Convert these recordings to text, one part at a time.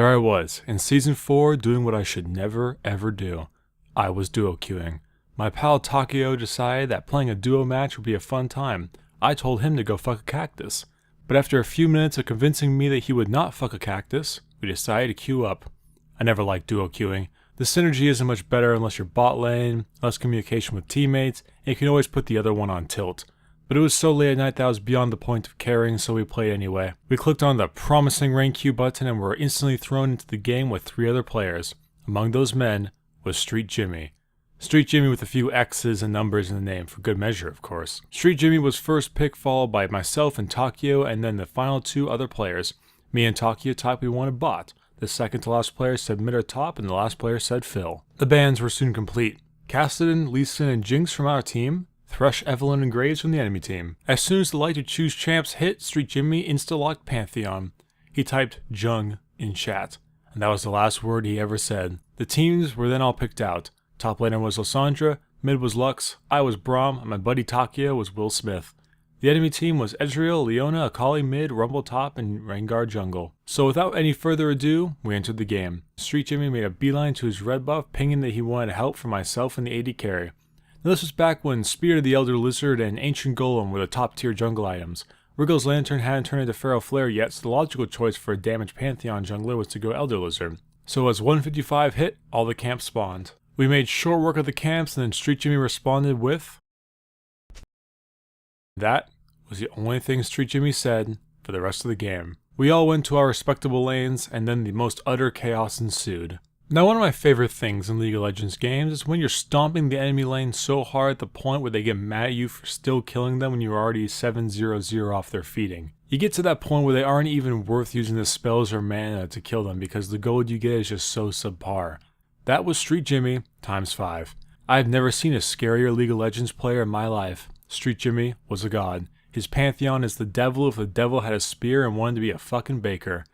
There I was, in Season 4, doing what I should never ever do. I was duo queuing. My pal Takeo decided that playing a duo match would be a fun time. I told him to go fuck a cactus. But after a few minutes of convincing me that he would not fuck a cactus, we decided to queue up. I never liked duo queuing. The synergy isn't much better unless you're bot lane, less communication with teammates, and you can always put the other one on tilt. But it was so late at night that I was beyond the point of caring, so we played anyway. We clicked on the promising rank queue button and were instantly thrown into the game with 3 other players. Among those men was Street Jimmy. Street Jimmy with a few X's and numbers in the name, for good measure of course. Street Jimmy was first pick, followed by myself and Takeo, and then the final 2 other players. Me and Takeo typed we wanted bot. The second to last player said mid or top, and the last player said Phil. The bans were soon complete. Cassidy, Leeson, and Jinx from our team, Thresh, Evelyn, and Graves from the enemy team. As soon as the light to choose champs hit, Street Jimmy insta-locked Pantheon. He typed Jung in chat, and that was the last word he ever said. The teams were then all picked out. Top laner was Lysandra, mid was Lux, I was Braum, and my buddy Takeo was Will Smith. The enemy team was Ezreal, Leona, Akali mid, Rumble top, and Rengar jungle. So without any further ado, we entered the game. Street Jimmy made a beeline to his red buff, pinging that he wanted help from myself and the AD carry. Now this was back when Spirit of the Elder Lizard and Ancient Golem were the top tier jungle items. Wriggle's Lantern hadn't turned into Pharaoh Flare yet, so the logical choice for a damaged Pantheon jungler was to go Elder Lizard. So as 155 hit, all the camps spawned. We made short work of the camps, and then Street Jimmy responded with... That was the only thing Street Jimmy said for the rest of the game. We all went to our respectable lanes, and then the most utter chaos ensued. Now one of my favorite things in League of Legends games is when you're stomping the enemy lane so hard at the point where they get mad at you for still killing them when you're already 7-0-0 off their feeding. You get to that point where they aren't even worth using the spells or mana to kill them because the gold you get is just so subpar. That was Street Jimmy times 5. I've never seen a scarier League of Legends player in my life. Street Jimmy was a god. His Pantheon is the devil if the devil had a spear and wanted to be a fucking baker.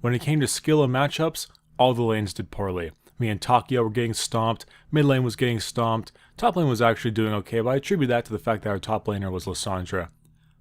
When it came to skill and matchups, all the lanes did poorly. Me and Takeo were getting stomped, mid lane was getting stomped, top lane was actually doing okay, but I attribute that to the fact that our top laner was Lysandra.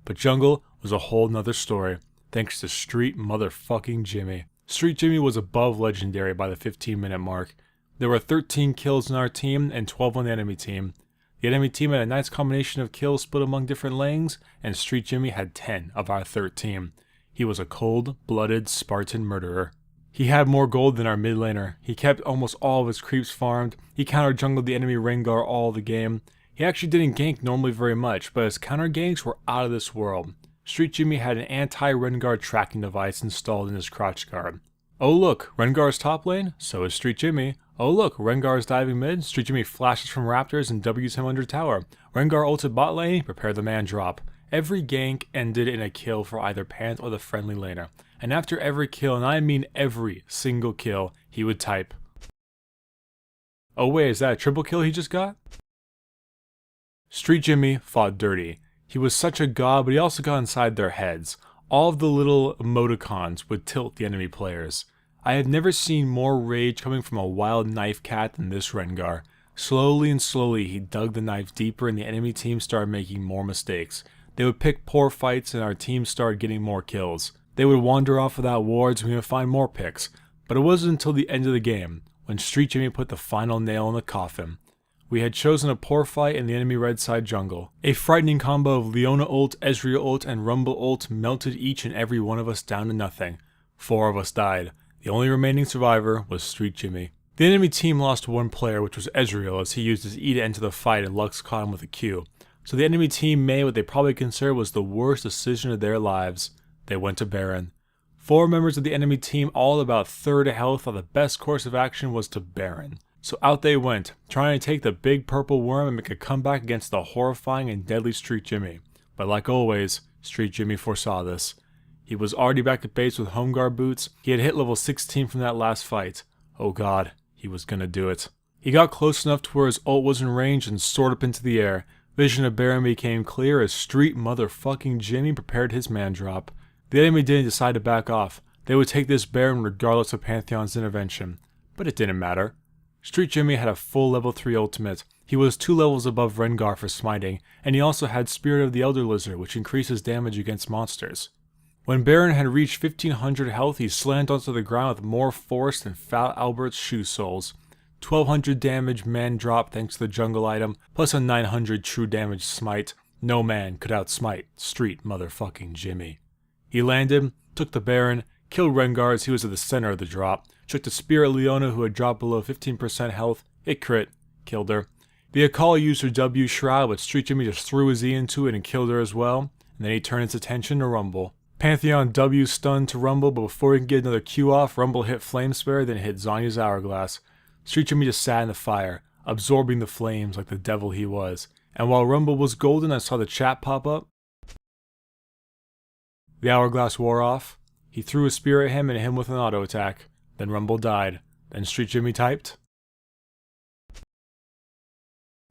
But jungle was a whole nother story, thanks to Street motherfucking Jimmy. Street Jimmy was above legendary by the 15-minute mark. There were 13 kills in our team and 12 on the enemy team. The enemy team had a nice combination of kills split among different lanes, and Street Jimmy had 10 of our 13. He was a cold-blooded Spartan murderer. He had more gold than our mid laner. He kept almost all of his creeps farmed. He counter-jungled the enemy Rengar all the game. He actually didn't gank normally very much, but his counter ganks were out of this world. Street Jimmy had an anti-Rengar tracking device installed in his crotch guard. Oh look, Rengar's top lane? So is Street Jimmy. Oh look, Rengar's diving mid? Street Jimmy flashes from Raptors and W's him under tower. Rengar ulted bot lane, prepare the man drop. Every gank ended in a kill for either Pant or the friendly laner. And after every kill, and I mean every single kill, he would type, "Oh wait, is that a triple kill he just got?" Street Jimmy fought dirty. He was such a god, but he also got inside their heads. All of the little emoticons would tilt the enemy players. I had never seen more rage coming from a wild knife cat than this Rengar. Slowly and slowly he dug the knife deeper and the enemy team started making more mistakes. They would pick poor fights and our team started getting more kills. They would wander off without wards and we would find more picks. But it wasn't until the end of the game, when Street Jimmy put the final nail in the coffin. We had chosen a poor fight in the enemy red side jungle. A frightening combo of Leona ult, Ezreal ult, and Rumble ult melted each and every one of us down to nothing. 4 of us died. The only remaining survivor was Street Jimmy. The enemy team lost 1 player, which was Ezreal, as he used his E to enter the fight and Lux caught him with a Q. So the enemy team made what they probably considered was the worst decision of their lives. They went to Baron. 4 members of the enemy team, all about third health, thought the best course of action was to Baron. So out they went, trying to take the big purple worm and make a comeback against the horrifying and deadly Street Jimmy. But like always, Street Jimmy foresaw this. He was already back at base with home guard boots. He had hit level 16 from that last fight. Oh god, he was gonna do it. He got close enough to where his ult was in range and soared up into the air. Vision of Baron became clear as Street motherfucking Jimmy prepared his man drop. The enemy didn't decide to back off. They would take this Baron regardless of Pantheon's intervention. But it didn't matter. Street Jimmy had a full level 3 ultimate. He was 2 levels above Rengar for smiting, and he also had Spirit of the Elder Lizard, which increases damage against monsters. When Baron had reached 1500 health, he slammed onto the ground with more force than Fat Albert's shoe soles. 1200 damage man drop thanks to the jungle item, plus a 900 true damage smite. No man could outsmite Street motherfucking Jimmy. He landed, took the Baron, killed Rengar as he was at the center of the drop, took the spear at Leona who had dropped below 15% health, it crit, killed her. The Akali used her W shroud, but Street Jimmy just threw his E into it and killed her as well, and then he turned his attention to Rumble. Pantheon W stunned to Rumble, but before he could get another Q off, Rumble hit Flame Spare, then hit Zonya's Hourglass. Street Jimmy just sat in the fire, absorbing the flames like the devil he was. And while Rumble was golden, I saw the chat pop up. The Hourglass wore off. He threw a spear at him and hit him with an auto attack. Then Rumble died. Then Street Jimmy typed.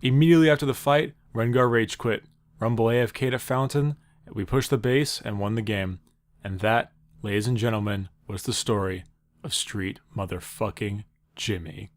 Immediately after the fight, Rengar rage quit. Rumble AFK'd at Fountain. We pushed the base and won the game. And that, ladies and gentlemen, was the story of Street motherfucking Jimmy.